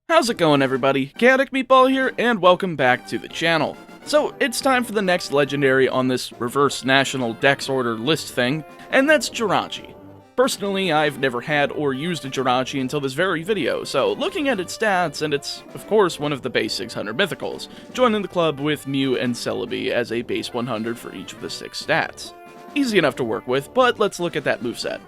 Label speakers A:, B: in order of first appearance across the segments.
A: How's it going, everybody? ChaoticMeatball here, and welcome back to the channel. So, it's time for the next legendary on this reverse national dex order list thing, and that's Jirachi. Personally, I've never had or used a Jirachi until this very video, so looking at its stats, and it's, of course, one of the base 600 mythicals, joining the club with Mew and Celebi as a base 100 for each of the 6 stats. Easy enough to work with, but let's look at that moveset.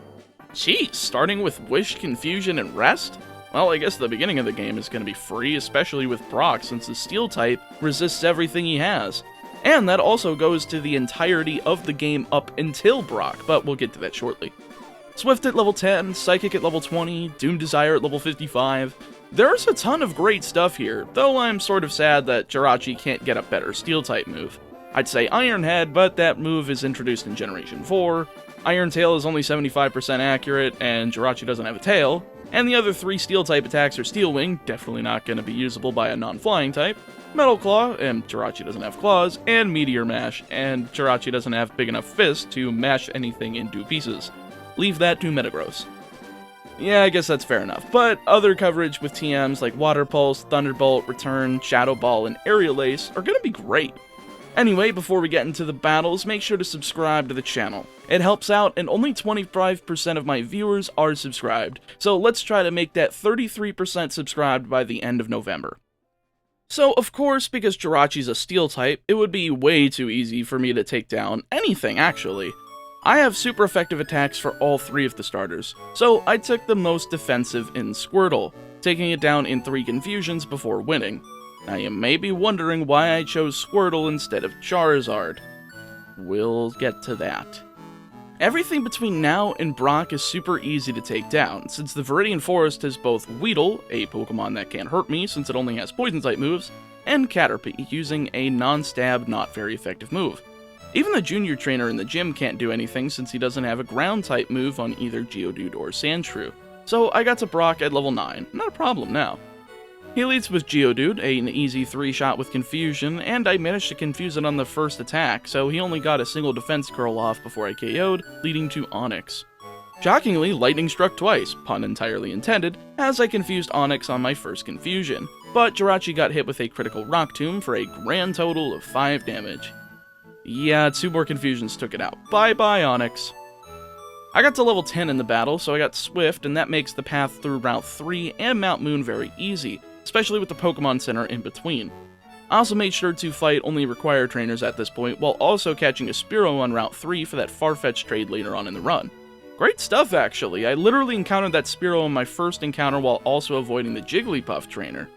A: Jeez, starting with Wish, Confusion, and Rest? Well, I guess the beginning of the game is going to be free, especially with Brock, since the Steel type resists everything he has. And that also goes to the entirety of the game up until Brock, but we'll get to that shortly. Swift at level 10, Psychic at level 20, Doom Desire at level 55. There's a ton of great stuff here, though I'm sort of sad that Jirachi can't get a better Steel type move. I'd say Iron Head, but that move is introduced in Generation 4. Iron Tail is only 75% accurate, and Jirachi doesn't have a tail. And the other 3 Steel-type attacks are Steel Wing, definitely not going to be usable by a non-flying type, Metal Claw, and Jirachi doesn't have claws, and Meteor Mash, and Jirachi doesn't have big enough fists to mash anything into pieces. Leave that to Metagross. Yeah, I guess that's fair enough, but other coverage with TMs like Water Pulse, Thunderbolt, Return, Shadow Ball, and Aerial Ace are going to be great. Anyway, before we get into the battles, make sure to subscribe to the channel. It helps out, and only 25% of my viewers are subscribed, so let's try to make that 33% subscribed by the end of November. So, of course, because Jirachi's a Steel type, it would be way too easy for me to take down anything, actually. I have super effective attacks for all 3 of the starters, so I took the most defensive in Squirtle, taking it down in 3 confusions before winning. Now you may be wondering why I chose Squirtle instead of Charizard. We'll get to that. Everything between now and Brock is super easy to take down, since the Viridian Forest has both Weedle, a Pokemon that can't hurt me since it only has Poison-type moves, and Caterpie, using a non-stab, not very effective move. Even the junior trainer in the gym can't do anything since he doesn't have a Ground-type move on either Geodude or Sandshrew. So I got to Brock at level 9, not a problem now. He leads with Geodude, an easy 3-shot with Confusion, and I managed to confuse it on the first attack, so he only got a single defense curl off before I KO'd, leading to Onix. Shockingly, Lightning struck twice, pun entirely intended, as I confused Onix on my first confusion, but Jirachi got hit with a critical Rock Tomb for a grand total of 5 damage. Yeah, 2 more confusions took it out. Bye-bye, Onix. I got to level 10 in the battle, so I got Swift, and that makes the path through Route 3 and Mount Moon very easy, especially with the Pokemon Center in between. I also made sure to fight only required trainers at this point, while also catching a Spearow on Route 3 for that Farfetch'd trade later on in the run. Great stuff, actually. I literally encountered that Spearow in my first encounter while also avoiding the Jigglypuff trainer.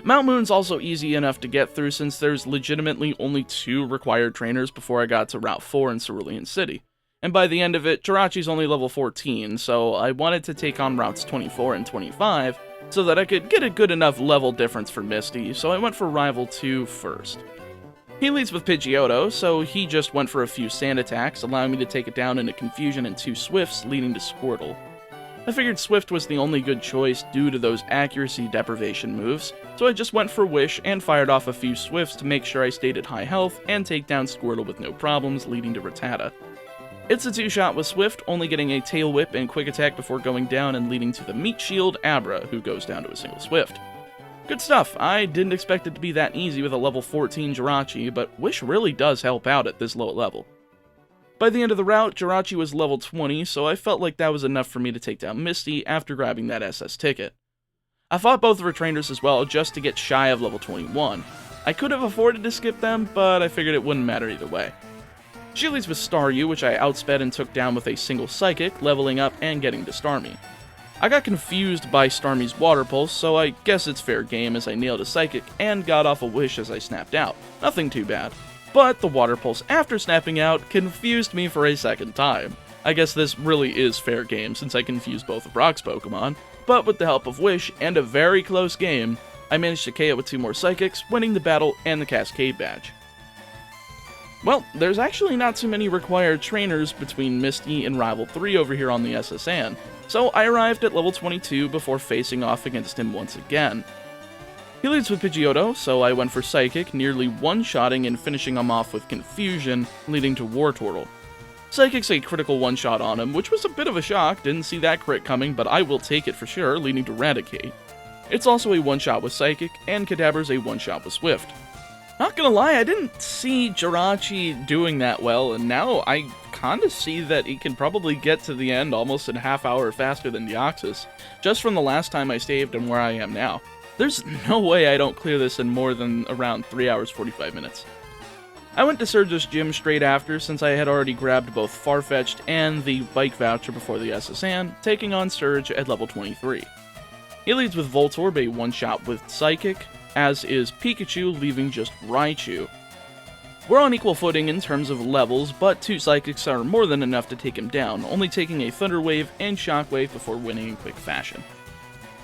A: Mount Moon's also easy enough to get through since there's legitimately only 2 required trainers before I got to Route 4 in Cerulean City. And by the end of it, Jirachi's only level 14, so I wanted to take on Routes 24 and 25, so that I could get a good enough level difference for Misty, so I went for Rival 2 first. He leads with Pidgeotto, so he just went for a few sand attacks, allowing me to take it down in a Confusion and 2 Swifts, leading to Squirtle. I figured Swift was the only good choice due to those accuracy deprivation moves, so I just went for Wish and fired off a few Swifts to make sure I stayed at high health and take down Squirtle with no problems, leading to Rattata. It's a 2-shot with Swift, only getting a Tail Whip and Quick Attack before going down and leading to the Meat Shield Abra, who goes down to a single Swift. Good stuff. I didn't expect it to be that easy with a level 14 Jirachi, but Wish really does help out at this low level. By the end of the route, Jirachi was level 20, so I felt like that was enough for me to take down Misty after grabbing that SS ticket. I fought both of her trainers as well, just to get shy of level 21. I could have afforded to skip them, but I figured it wouldn't matter either way. She leads with Staryu, which I outsped and took down with a single Psychic, leveling up and getting to Starmie. I got confused by Starmie's Water Pulse, so I guess it's fair game as I nailed a Psychic and got off a Wish as I snapped out. Nothing too bad. But the Water Pulse after snapping out confused me for a second time. I guess this really is fair game since I confused both of Brock's Pokemon, but with the help of Wish and a very close game, I managed to KO with 2 more Psychics, winning the battle and the Cascade Badge. Well, there's actually not too many required trainers between Misty and Rival 3 over here on the SSN, so I arrived at level 22 before facing off against him once again. He leads with Pidgeotto, so I went for Psychic, nearly one-shotting and finishing him off with Confusion, leading to Wartortle. Psychic's a critical one-shot on him, which was a bit of a shock, didn't see that crit coming, but I will take it for sure, leading to Raticate. It's also a one-shot with Psychic, and Kadabra's a one-shot with Swift. Not gonna lie, I didn't see Jirachi doing that well, and now I kinda see that he can probably get to the end almost in a half hour faster than Deoxys, just from the last time I saved and where I am now. There's no way I don't clear this in more than around 3 hours 45 minutes. I went to Surge's gym straight after, since I had already grabbed both Farfetch'd and the bike voucher before the SSN, taking on Surge at level 23. He leads with Voltorb, a one-shot with Psychic, as is Pikachu, leaving just Raichu. We're on equal footing in terms of levels, but 2 Psychics are more than enough to take him down, only taking a Thunder Wave and Shockwave before winning in quick fashion.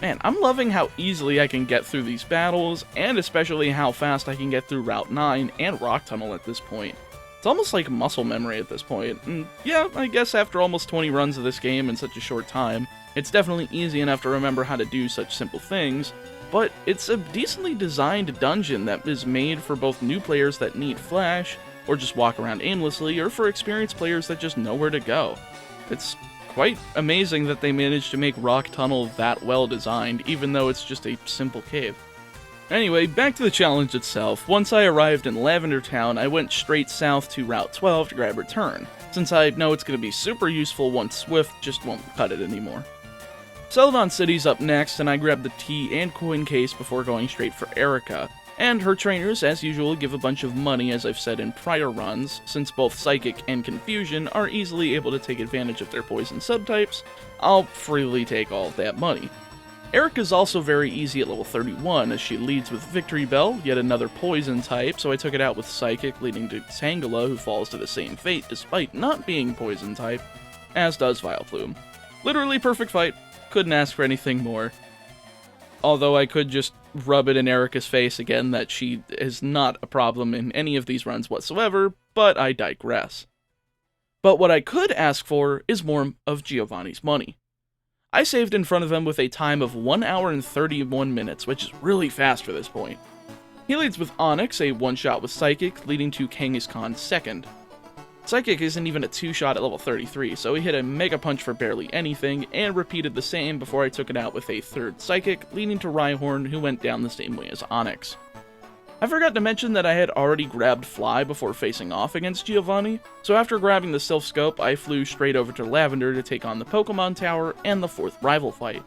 A: Man, I'm loving how easily I can get through these battles, and especially how fast I can get through Route 9 and Rock Tunnel at this point. It's almost like muscle memory at this point, and yeah, I guess after almost 20 runs of this game in such a short time, it's definitely easy enough to remember how to do such simple things, but it's a decently designed dungeon that is made for both new players that need flash, or just walk around aimlessly, or for experienced players that just know where to go. It's quite amazing that they managed to make Rock Tunnel that well designed, even though it's just a simple cave. Anyway, back to the challenge itself. Once I arrived in Lavender Town, I went straight south to Route 12 to grab Return, since I know it's going to be super useful once Swift just won't cut it anymore. Celadon City's up next, and I grabbed the tea and coin case before going straight for Erika, and her trainers, as usual, give a bunch of money, as I've said in prior runs. Since both Psychic and Confusion are easily able to take advantage of their poison subtypes, I'll freely take all of that money. Erika's also very easy at level 31, as she leads with Victory Bell, yet another poison type, so I took it out with Psychic, leading to Tangela, who falls to the same fate despite not being poison type, as does Vileplume. Literally perfect fight. Couldn't ask for anything more. Although I could just rub it in Erika's face again that she is not a problem in any of these runs whatsoever, but I digress. But what I could ask for is more of Giovanni's money. I saved in front of him with a time of 1 hour and 31 minutes, which is really fast for this point. He leads with Onyx, a one-shot with Psychic, leading to Kangaskhan second. Psychic isn't even a 2-shot at level 33, so he hit a Mega Punch for barely anything, and repeated the same before I took it out with a third Psychic, leading to Rhyhorn, who went down the same way as Onyx. I forgot to mention that I had already grabbed Fly before facing off against Giovanni, so after grabbing the Silph Scope, I flew straight over to Lavender to take on the Pokemon Tower and the 4th rival fight.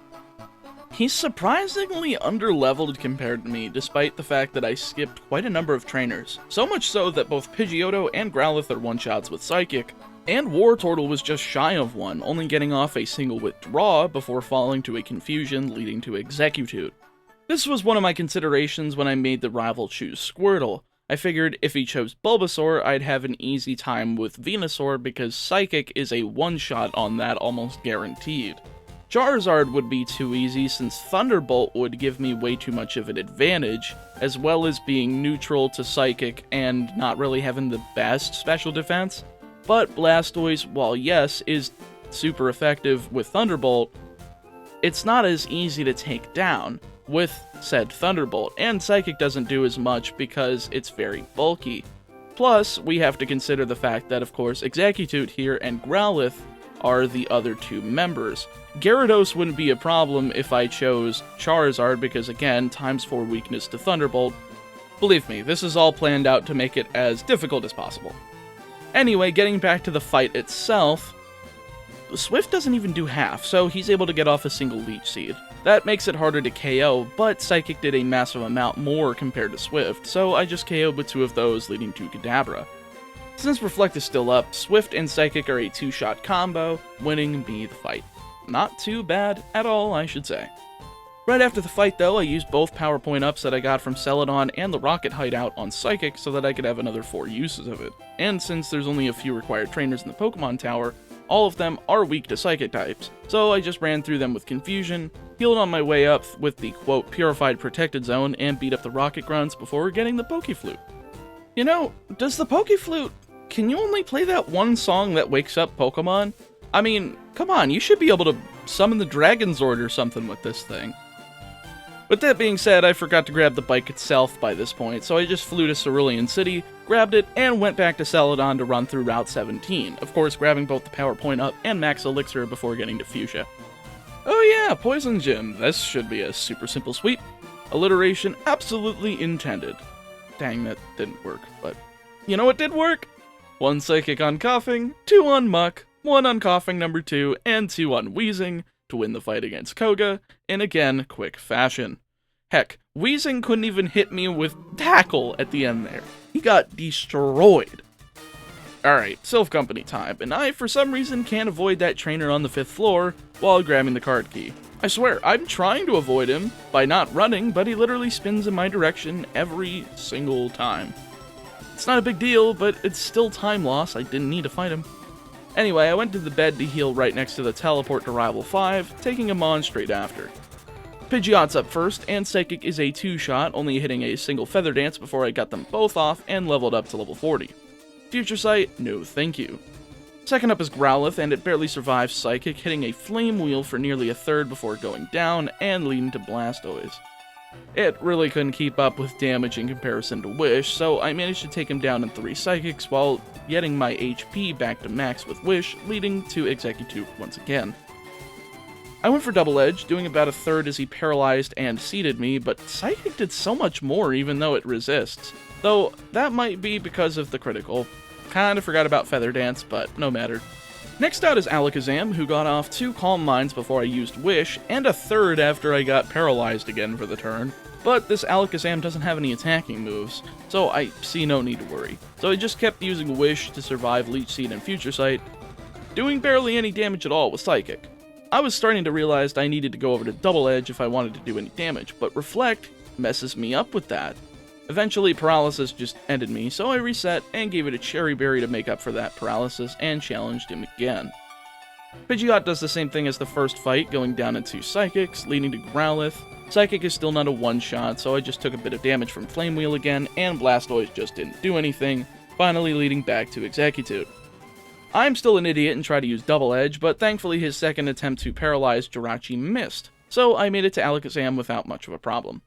A: He's surprisingly underleveled compared to me, despite the fact that I skipped quite a number of trainers. So much so that both Pidgeotto and Growlithe are one-shots with Psychic, and Wartortle was just shy of one, only getting off a single withdraw before falling to a Confusion leading to Executute. This was one of my considerations when I made the rival choose Squirtle. I figured if he chose Bulbasaur, I'd have an easy time with Venusaur because Psychic is a one-shot on that almost guaranteed. Charizard would be too easy since Thunderbolt would give me way too much of an advantage, as well as being neutral to Psychic and not really having the best special defense. But Blastoise, while yes, is super effective with Thunderbolt, it's not as easy to take down with said Thunderbolt, and Psychic doesn't do as much because it's very bulky. Plus, we have to consider the fact that, of course, Executute here and Growlithe are the other 2 members. Gyarados wouldn't be a problem if I chose Charizard because, again, ×4 weakness to Thunderbolt. Believe me, this is all planned out to make it as difficult as possible. Anyway, getting back to the fight itself, Swift doesn't even do half, so he's able to get off a single Leech Seed. That makes it harder to KO, but Psychic did a massive amount more compared to Swift, so I just KO'd with 2 of those, leading to Kadabra. Since Reflect is still up, Swift and Psychic are a 2-shot combo, winning me the fight. Not too bad at all, I should say. Right after the fight, though, I used both power point-ups that I got from Celadon and the Rocket Hideout on Psychic so that I could have another 4 uses of it. And since there's only a few required trainers in the Pokemon Tower, all of them are weak to Psychic types, so I just ran through them with Confusion, healed on my way up with the, quote, Purified Protected Zone, and beat up the Rocket Grunts before getting the Pokeflute. You know, does the Pokeflute, can you only play that one song that wakes up Pokemon? I mean, come on, you should be able to summon the Dragonzord or something with this thing. With that being said, I forgot to grab the bike itself by this point, so I just flew to Cerulean City, grabbed it, and went back to Celadon to run through Route 17, of course grabbing both the Power Point Up and Max Elixir before getting to Fuchsia. Oh yeah, Poison Gym. This should be a super simple sweep. Alliteration absolutely intended. Dang, that didn't work, but you know what did work? 1 Psychic on Coughing, 2 on Muck, 1 on Coughing number 2, and 2 on Wheezing to win the fight against Koga, in again, quick fashion. Heck, Wheezing couldn't even hit me with Tackle at the end there. He got destroyed. Alright, Silph Company time, and I, for some reason, can't avoid that trainer on the 5th floor while grabbing the card key. I swear, I'm trying to avoid him by not running, but he literally spins in my direction every single time. It's not a big deal, but it's still time loss. I didn't need to fight him. Anyway, I went to the bed to heal right next to the teleport to Rival 5, taking him on straight after. Pidgeot's up first, and Psychic is a 2-shot, only hitting a single Feather Dance before I got them both off and leveled up to level 40. Future Sight, no thank you. Second up is Growlithe, and it barely survives Psychic, hitting a Flame Wheel for nearly a third before going down and leading to Blastoise. It really couldn't keep up with damage in comparison to Wish, so I managed to take him down in 3 Psychics while getting my HP back to max with Wish, leading to Execute once again. I went for Double Edge, doing about a third as he paralyzed and seeded me, but Psychic did so much more even though it resists. Though, that might be because of the critical. Kinda forgot about Feather Dance, but no matter. Next out is Alakazam, who got off 2 Calm Minds before I used Wish, and a third after I got paralyzed again for the turn. But this Alakazam doesn't have any attacking moves, so I see no need to worry. So I just kept using Wish to survive Leech Seed and Future Sight, doing barely any damage at all with Psychic. I was starting to realize I needed to go over to Double Edge if I wanted to do any damage, but Reflect messes me up with that. Eventually, Paralysis just ended me, so I reset and gave it a Cherry Berry to make up for that paralysis and challenged him again. Pidgeot does the same thing as the first fight, going down into Psychics, leading to Growlithe. Psychic is still not a one-shot, so I just took a bit of damage from Flame Wheel again, and Blastoise just didn't do anything, finally leading back to Execute. I'm still an idiot and try to use Double Edge, but thankfully his second attempt to paralyze Jirachi missed, so I made it to Alakazam without much of a problem.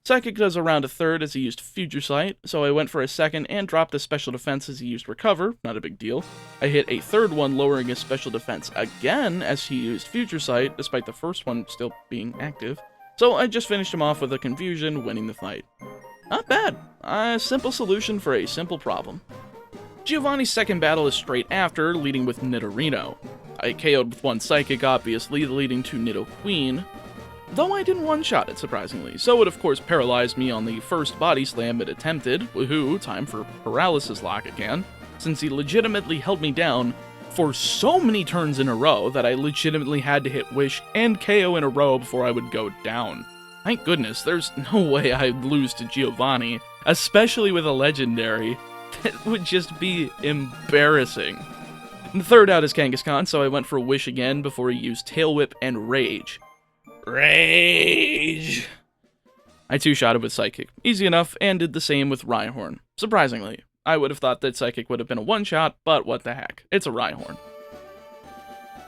A: Psychic does around a third as he used Future Sight, so I went for a second and dropped a Special Defense as he used Recover, not a big deal. I hit a third one lowering his Special Defense again as he used Future Sight, despite the first one still being active. So I just finished him off with a Confusion, winning the fight. Not bad. A simple solution for a simple problem. Giovanni's second battle is straight after, leading with Nidorino. I KO'd with 1 Psychic, obviously, leading to Nidoqueen. Though I didn't one-shot it, surprisingly, so it of course paralyzed me on the first Body Slam it attempted. Woohoo, time for Paralysis Lock again, since he legitimately held me down for so many turns in a row that I legitimately had to hit Wish and KO in a row before I would go down. Thank goodness, there's no way I'd lose to Giovanni, especially with a Legendary. That would just be embarrassing. And the third out is Kangaskhan, so I went for Wish again before he used Tail Whip and Rage. Rage! I 2-shotted with Psychic. Easy enough, and did the same with Rhyhorn. Surprisingly. I would have thought that Psychic would have been a one-shot, but what the heck. It's a Rhyhorn.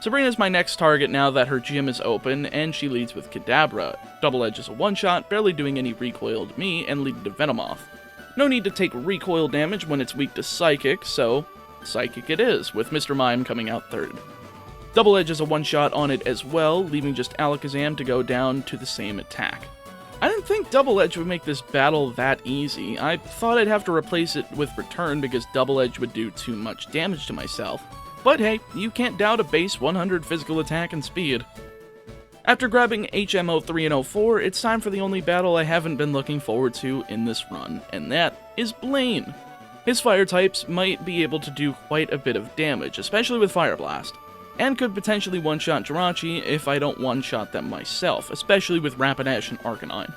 A: Sabrina's my next target now that her gym is open, and she leads with Kadabra. Double Edge is a one-shot, barely doing any recoil to me, and leading to Venomoth. No need to take recoil damage when it's weak to Psychic, so Psychic it is, with Mr. Mime coming out third. Double Edge is a one-shot on it as well, leaving just Alakazam to go down to the same attack. I didn't think Double Edge would make this battle that easy. I thought I'd have to replace it with Return because Double Edge would do too much damage to myself. But hey, you can't doubt a base 100 physical attack and speed. After grabbing HMO 3 and 04, it's time for the only battle I haven't been looking forward to in this run, and that is Blaine. His fire types might be able to do quite a bit of damage, especially with Fire Blast, and could potentially one-shot Jirachi if I don't one-shot them myself, especially with Rapidash and Arcanine.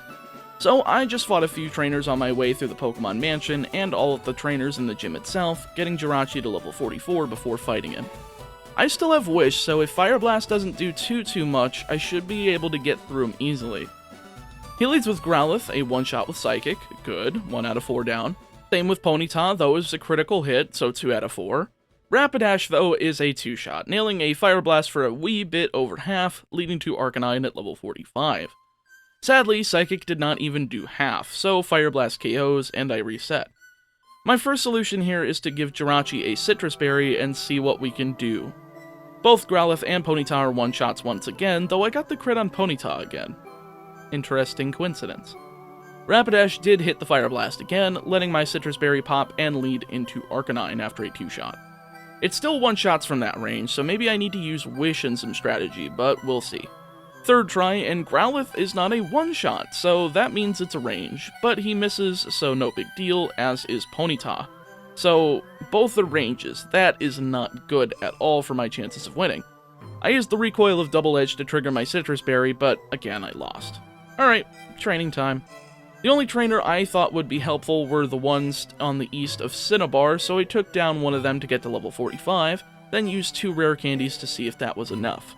A: So I just fought a few trainers on my way through the Pokemon Mansion, and all of the trainers in the gym itself, getting Jirachi to level 44 before fighting him. I still have Wish, so if Fire Blast doesn't do too much, I should be able to get through him easily. He leads with Growlithe, a one-shot with Psychic, good, 1 out of 4 down. Same with Ponyta, though is a critical hit, so 2 out of 4. Rapidash, though, is a 2-shot, nailing a Fire Blast for a wee bit over half, leading to Arcanine at level 45. Sadly, Psychic did not even do half, so Fire Blast KOs, and I reset. My first solution here is to give Jirachi a Citrus Berry and see what we can do. Both Growlithe and Ponyta are one-shots once again, though I got the crit on Ponyta again. Interesting coincidence. Rapidash did hit the Fire Blast again, letting my Citrus Berry pop and lead into Arcanine after a 2-shot. It's still one-shots from that range, so maybe I need to use Wish and some strategy, but we'll see. Third try, and Growlithe is not a one-shot, so that means it's a range, but he misses, so no big deal, as is Ponyta. So, both the ranges, that is not good at all for my chances of winning. I used the recoil of Double Edge to trigger my Citrus Berry, but again I lost. Alright, training time. The only trainer I thought would be helpful were the ones on the east of Cinnabar, so I took down one of them to get to level 45, then used 2 rare candies to see if that was enough.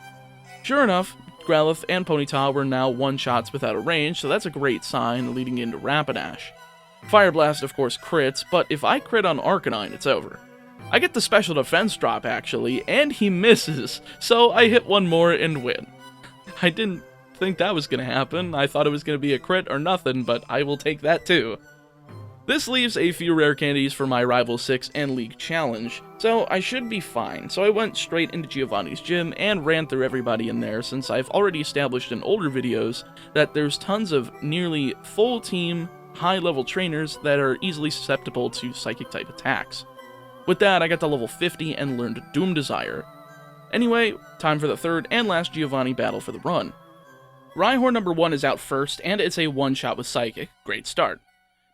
A: Sure enough, Growlithe and Ponyta were now one-shots without a range, so that's a great sign leading into Rapidash. Fire Blast of course crits, but if I crit on Arcanine, it's over. I get the special defense drop actually, and he misses, so I hit one more and win. I didn't think that was going to happen. I thought it was going to be a crit or nothing, but I will take that too. This leaves a few rare candies for my Rival 6 and League Challenge, so I should be fine. So I went straight into Giovanni's gym and ran through everybody in there, since I've already established in older videos that there's tons of nearly full team, high-level trainers that are easily susceptible to Psychic-type attacks. With that, I got to level 50 and learned Doom Desire. Anyway, time for the third and last Giovanni battle for the run. Rhyhorn number 1 is out first, and it's a one-shot with Psychic. Great start.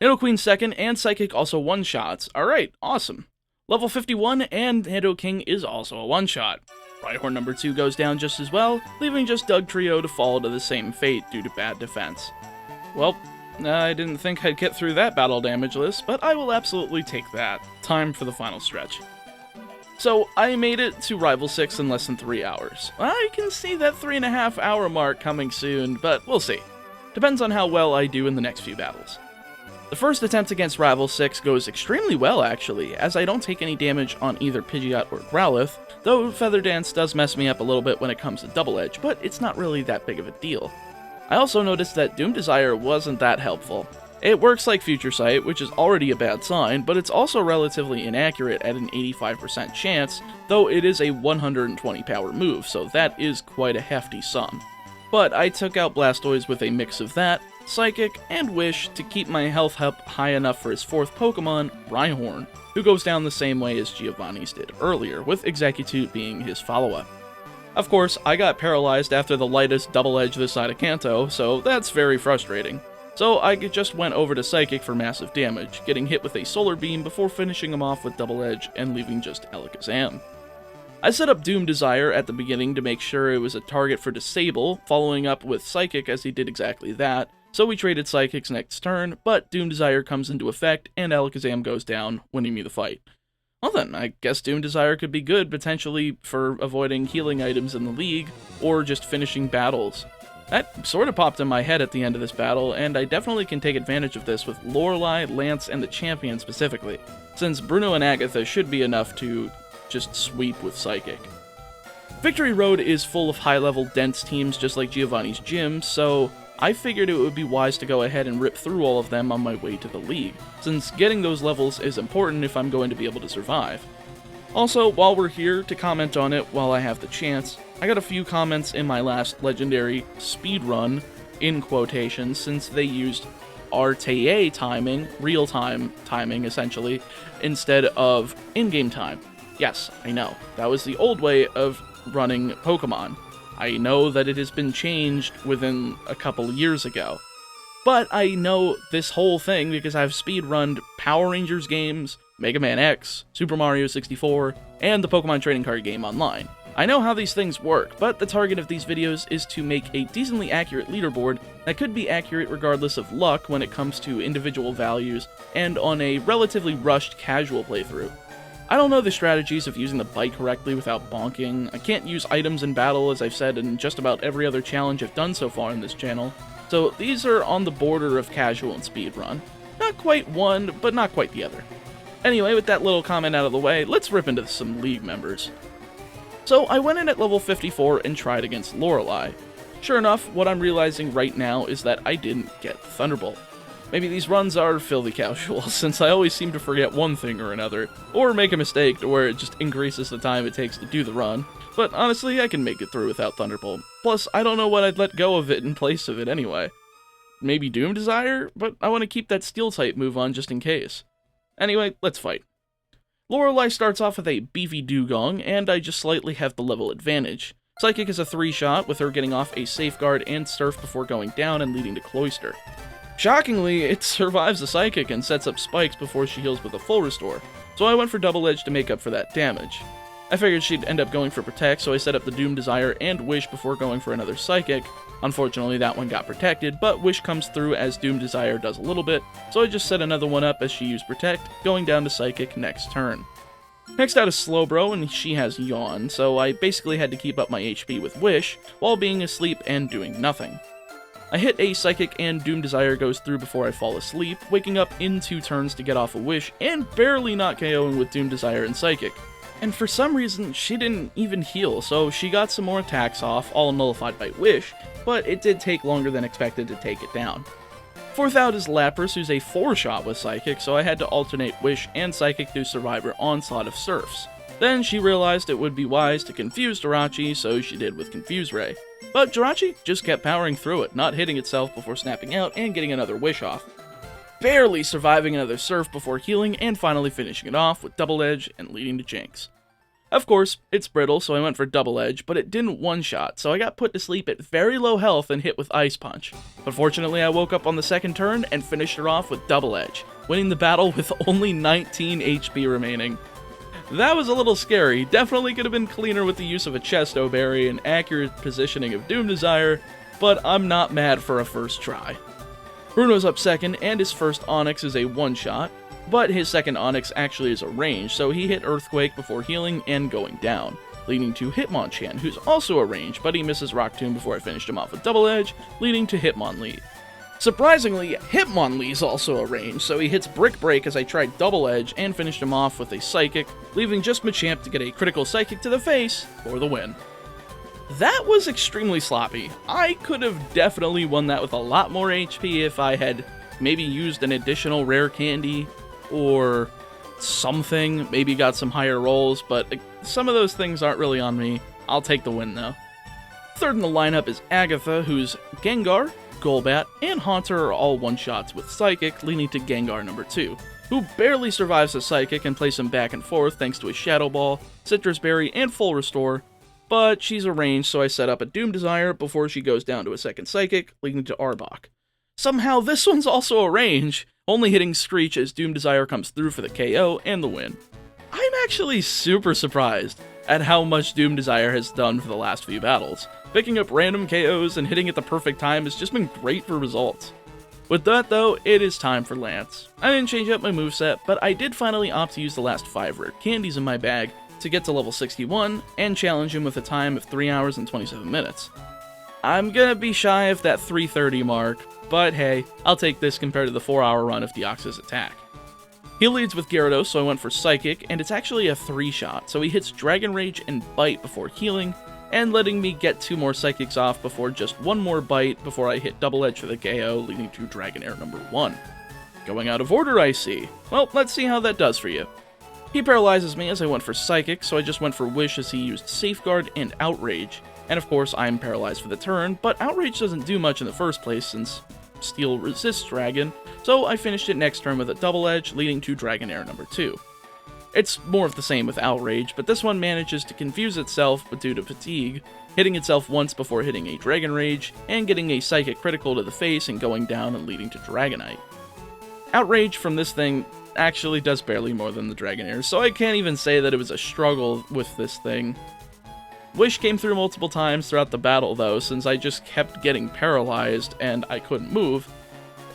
A: Nidoqueen second, and Psychic also one-shots. Alright, awesome. Level 51, and Nidoking is also a one-shot. Rhyhorn number 2 goes down just as well, leaving just Dugtrio to fall to the same fate due to bad defense. Well, I didn't think I'd get through that battle damage list, but I will absolutely take that. Time for the final stretch. So, I made it to Rival 6 in less than 3 hours. I can see that 3.5 hour mark coming soon, but we'll see. Depends on how well I do in the next few battles. The first attempt against Rival 6 goes extremely well actually, as I don't take any damage on either Pidgeot or Growlithe, though Feather Dance does mess me up a little bit when it comes to Double Edge, but it's not really that big of a deal. I also noticed that Doom Desire wasn't that helpful. It works like Future Sight, which is already a bad sign, but it's also relatively inaccurate at an 85% chance, though it is a 120 power move, so that is quite a hefty sum. But I took out Blastoise with a mix of that, Psychic, and Wish to keep my health up high enough for his fourth Pokemon, Rhyhorn, who goes down the same way as Giovanni's did earlier, with Exeggcute being his follow-up. Of course, I got paralyzed after the lightest Double Edge this side of Kanto, so that's very frustrating. So I just went over to Psychic for massive damage, getting hit with a Solar Beam before finishing him off with Double Edge and leaving just Alakazam. I set up Doom Desire at the beginning to make sure it was a target for Disable, following up with Psychic as he did exactly that, so we traded Psychics next turn, but Doom Desire comes into effect and Alakazam goes down, winning me the fight. Well then, I guess Doom Desire could be good potentially for avoiding healing items in the league, or just finishing battles. That sort of popped in my head at the end of this battle, and I definitely can take advantage of this with Lorelei, Lance, and the champion specifically, since Bruno and Agatha should be enough to just sweep with Psychic. Victory Road is full of high-level dense teams just like Giovanni's gym, so I figured it would be wise to go ahead and rip through all of them on my way to the league, since getting those levels is important if I'm going to be able to survive. Also, while we're here to comment on it while I have the chance, I got a few comments in my last legendary speedrun, in quotations, since they used RTA timing, real-time timing essentially, instead of in-game time. Yes, I know, that was the old way of running Pokemon. I know that it has been changed within a couple years ago. But I know this whole thing because I've speedrunned Power Rangers games, Mega Man X, Super Mario 64, and the Pokemon trading card game online. I know how these things work, but the target of these videos is to make a decently accurate leaderboard that could be accurate regardless of luck when it comes to individual values, and on a relatively rushed casual playthrough. I don't know the strategies of using the bite correctly without bonking. I can't use items in battle, as I've said in just about every other challenge I've done so far in this channel, so these are on the border of casual and speedrun. Not quite one, but not quite the other. Anyway, with that little comment out of the way, let's rip into some league members. So I went in at level 54 and tried against Lorelei. Sure enough, what I'm realizing right now is that I didn't get Thunderbolt. Maybe these runs are filthy casual, since I always seem to forget one thing or another, or make a mistake to where it just increases the time it takes to do the run, but honestly, I can make it through without Thunderbolt. Plus, I don't know what I'd let go of it in place of it anyway. Maybe Doom Desire, but I want to keep that Steel-type move on just in case. Anyway, let's fight. Lorelei starts off with a beefy Dugong, and I just slightly have the level advantage. Psychic is a 3-shot, with her getting off a Safeguard and Surf before going down and leading to Cloister. Shockingly, it survives the Psychic and sets up spikes before she heals with a full restore, so I went for Double Edge to make up for that damage. I figured she'd end up going for Protect, so I set up the Doom Desire and Wish before going for another Psychic. Unfortunately, that one got protected, but Wish comes through as Doom Desire does a little bit, so I just set another one up as she used Protect, going down to Psychic next turn. Next out is Slowbro, and she has Yawn, so I basically had to keep up my HP with Wish, while being asleep and doing nothing. I hit a Psychic and Doom Desire goes through before I fall asleep, waking up in 2 turns to get off a Wish, and barely not KOing with Doom Desire and Psychic. And for some reason, she didn't even heal, so she got some more attacks off, all nullified by Wish, but it did take longer than expected to take it down. Fourth out is Lapras, who's a 4-shot with Psychic, so I had to alternate Wish and Psychic through Survivor Onslaught of Surfs. Then she realized it would be wise to confuse Jirachi, so she did with Confuse Ray. But Jirachi just kept powering through it, not hitting itself before snapping out and getting another Wish off. Barely surviving another Surf before healing and finally finishing it off with Double Edge and leading to Jinx. Of course, it's brittle, so I went for Double Edge, but it didn't one-shot, so I got put to sleep at very low health and hit with Ice Punch. But fortunately, I woke up on the second turn and finished her off with Double Edge, winning the battle with only 19 HP remaining. That was a little scary, definitely could have been cleaner with the use of a Chesto Berry and accurate positioning of Doom Desire, but I'm not mad for a first try. Bruno's up second, and his first Onyx is a one-shot, but his second Onyx actually is a range, so he hit Earthquake before healing and going down, leading to Hitmonchan, who's also a range, but he misses Rock Tomb before I finished him off with Double Edge, leading to Hitmonlee. Surprisingly, Hitmonlee's also a range, so he hits Brick Break as I tried Double Edge and finished him off with a Psychic, leaving just Machamp to get a critical Psychic to the face for the win. That was extremely sloppy. I could have definitely won that with a lot more HP if I had maybe used an additional rare candy, or something, maybe got some higher rolls, but some of those things aren't really on me. I'll take the win though. Third in the lineup is Agatha, whose Gengar, Golbat, and Haunter are all one-shots with Psychic, leading to Gengar number 2, who barely survives a Psychic and plays him back and forth thanks to a Shadow Ball, Citrus Berry, and Full Restore, but she's a range, so I set up a Doom Desire before she goes down to a second Psychic, leading to Arbok. Somehow this one's also a range, only hitting Screech as Doom Desire comes through for the KO and the win. I'm actually super surprised at how much Doom Desire has done for the last few battles. Picking up random KOs and hitting at the perfect time has just been great for results. With that though, it is time for Lance. I didn't change up my moveset, but I did finally opt to use the last 5 rare candies in my bag to get to level 61 and challenge him with a time of 3 hours and 27 minutes. I'm gonna be shy of that 3:30 mark, but hey, I'll take this compared to the 4-hour run of Deoxys' attack. He leads with Gyarados, so I went for Psychic, and it's actually a 3-shot, so he hits Dragon Rage and Bite before healing, and letting me get 2 more Psychics off before just 1 more Bite before I hit Double Edge for the KO, leading to Dragonair number 1. Going out of order, I see. Well, let's see how that does for you. He paralyzes me as I went for Psychic, so I just went for Wish as he used Safeguard and Outrage. And of course, I'm paralyzed for the turn, but Outrage doesn't do much in the first place since Steel resists Dragon, so I finished it next turn with a Double Edge, leading to Dragonair number 2. It's more of the same with Outrage, but this one manages to confuse itself but due to fatigue, hitting itself once before hitting a Dragon Rage, and getting a Psychic critical to the face and going down and leading to Dragonite. Outrage from this thing actually does barely more than the Dragonair, so I can't even say that it was a struggle with this thing. Wish came through multiple times throughout the battle though, since I just kept getting paralyzed and I couldn't move,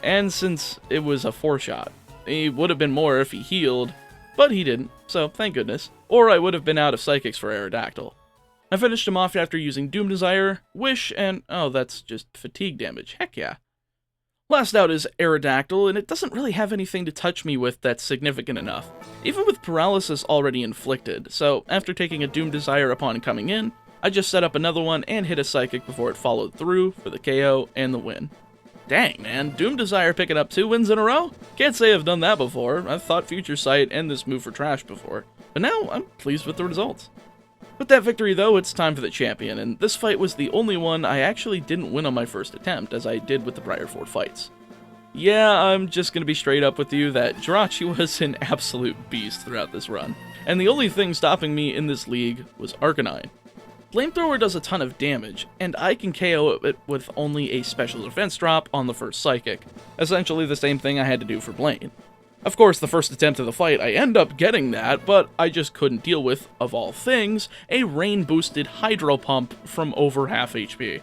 A: and since it was a 4-shot. He would have been more if he healed, but he didn't, so thank goodness, or I would have been out of Psychics for Aerodactyl. I finished him off after using Doom Desire, Wish, and oh, that's just fatigue damage, heck yeah. Last out is Aerodactyl, and it doesn't really have anything to touch me with that's significant enough, even with paralysis already inflicted, so after taking a Doom Desire upon coming in, I just set up another one and hit a Psychic before it followed through for the KO and the win. Dang man, Doom Desire picking up 2 wins in a row? Can't say I've done that before. I've thought Future Sight and this move for trash before, but now I'm pleased with the results. With that victory though, it's time for the champion, and this fight was the only one I actually didn't win on my first attempt, as I did with the prior 4 fights. Yeah, I'm just gonna be straight up with you that Jirachi was an absolute beast throughout this run, and the only thing stopping me in this league was Arcanine. Flamethrower does a ton of damage, and I can KO it with only a special defense drop on the first psychic, essentially the same thing I had to do for Blaine. Of course, the first attempt of the fight, I end up getting that, but I just couldn't deal with, of all things, a rain-boosted Hydro Pump from over half HP.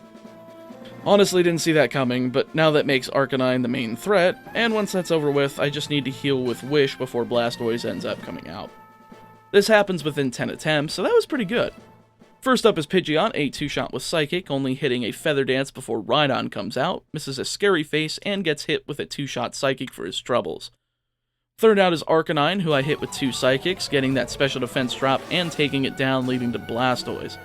A: Honestly, didn't see that coming, but now that makes Arcanine the main threat, and once that's over with, I just need to heal with Wish before Blastoise ends up coming out. This happens within 10 attempts, so that was pretty good. First up is Pidgeot, a 2-shot with Psychic, only hitting a Feather Dance before Rhydon comes out, misses a Scary Face, and gets hit with a 2-shot Psychic for his troubles. Third out is Arcanine, who I hit with 2 Psychics, getting that special defense drop and taking it down, leading to Blastoise.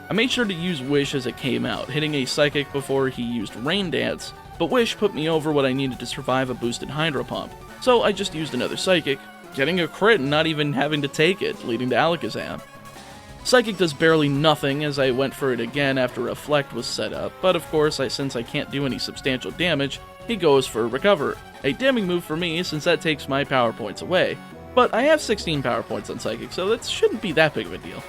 A: I made sure to use Wish as it came out, hitting a Psychic before he used Rain Dance, but Wish put me over what I needed to survive a boosted Hydro Pump, so I just used another Psychic, getting a crit and not even having to take it, leading to Alakazam. Psychic does barely nothing as I went for it again after Reflect was set up, but of course, since I can't do any substantial damage, he goes for Recover, a damning move for me since that takes my power points away, but I have 16 power points on Psychic, so that shouldn't be that big of a deal.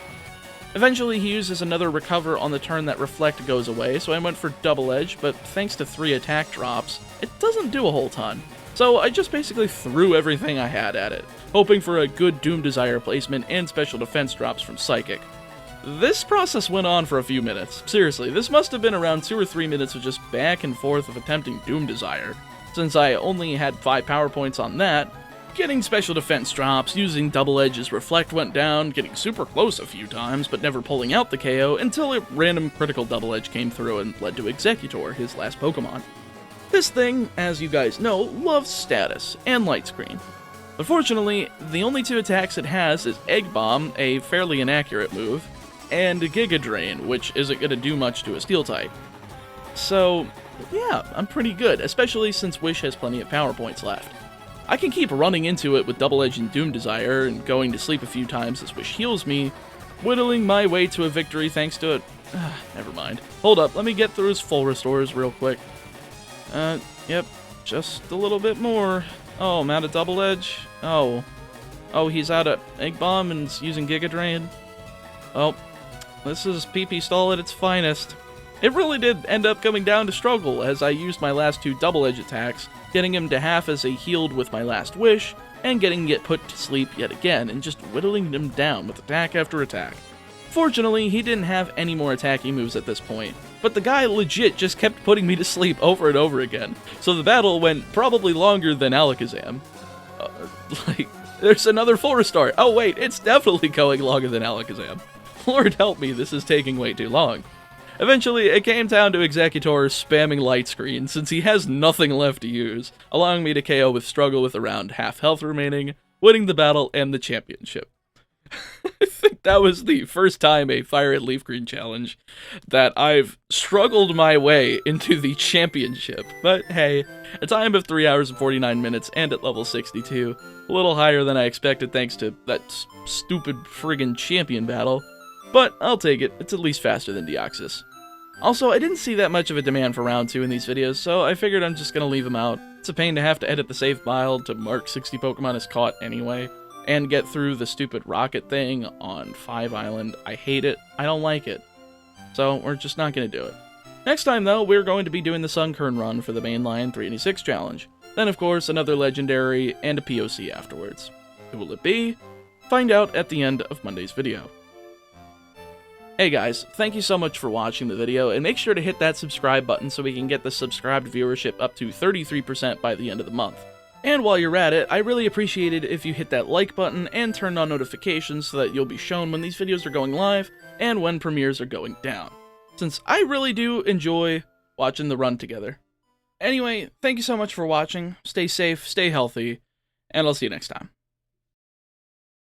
A: Eventually, he uses another Recover on the turn that Reflect goes away, so I went for Double Edge, but thanks to 3 attack drops, it doesn't do a whole ton. So I just basically threw everything I had at it, hoping for a good Doom Desire placement and special defense drops from Psychic. This process went on for a few minutes. Seriously, this must have been around 2 or 3 minutes of just back and forth of attempting Doom Desire, since I only had 5 power points on that. Getting special defense drops, using Double Edge's Reflect went down, getting super close a few times, but never pulling out the KO until a random critical Double Edge came through and led to Exeggutor, his last Pokemon. This thing, as you guys know, loves status and Light Screen. Unfortunately, the only 2 attacks it has is Egg Bomb, a fairly inaccurate move, and Giga Drain, which isn't going to do much to a Steel type. So, yeah, I'm pretty good, especially since Wish has plenty of power points left. I can keep running into it with Double Edge and Doom Desire, and going to sleep a few times as Wish heals me, whittling my way to a victory thanks to it. Never mind. Hold up, let me get through his full restores real quick. Yep, just a little bit more. Oh, I'm out of Double Edge. Oh, he's out of Egg Bomb and is using Giga Drain. Well, this is PP Stall at its finest. It really did end up coming down to struggle, as I used my last 2 Double Edge attacks, getting him to half as a healed with my last Wish, and getting it put to sleep yet again, and just whittling him down with attack after attack. Fortunately, he didn't have any more attacking moves at this point, but the guy legit just kept putting me to sleep over and over again, so the battle went probably longer than Alakazam. There's another full restart. Oh wait, it's definitely going longer than Alakazam. Lord help me, this is taking way too long. Eventually, it came down to Exeggutor spamming Light Screen, since he has nothing left to use, allowing me to KO with struggle with around half health remaining, winning the battle and the championship. I think that was the first time a FireRed LeafGreen challenge that I've struggled my way into the championship. But hey, a time of 3 hours and 49 minutes and at level 62, a little higher than I expected thanks to that stupid friggin' champion battle. But I'll take it, it's at least faster than Deoxys. Also, I didn't see that much of a demand for round 2 in these videos, so I figured I'm just gonna leave them out. It's a pain to have to edit the save file to mark 60 Pokemon as caught anyway, and get through the stupid rocket thing on 5 Island. I hate it, I don't like it. So, we're just not gonna do it. Next time though, we're going to be doing the Sunkern run for the mainline 386 challenge. Then of course, another legendary and a POC afterwards. Who will it be? Find out at the end of Monday's video. Hey guys, thank you so much for watching the video, and make sure to hit that subscribe button so we can get the subscribed viewership up to 33% by the end of the month. And while you're at it, I really appreciate it if you hit that like button and turn on notifications so that you'll be shown when these videos are going live and when premieres are going down, since I really do enjoy watching the run together. Anyway, thank you so much for watching, stay safe, stay healthy, and I'll see you next time.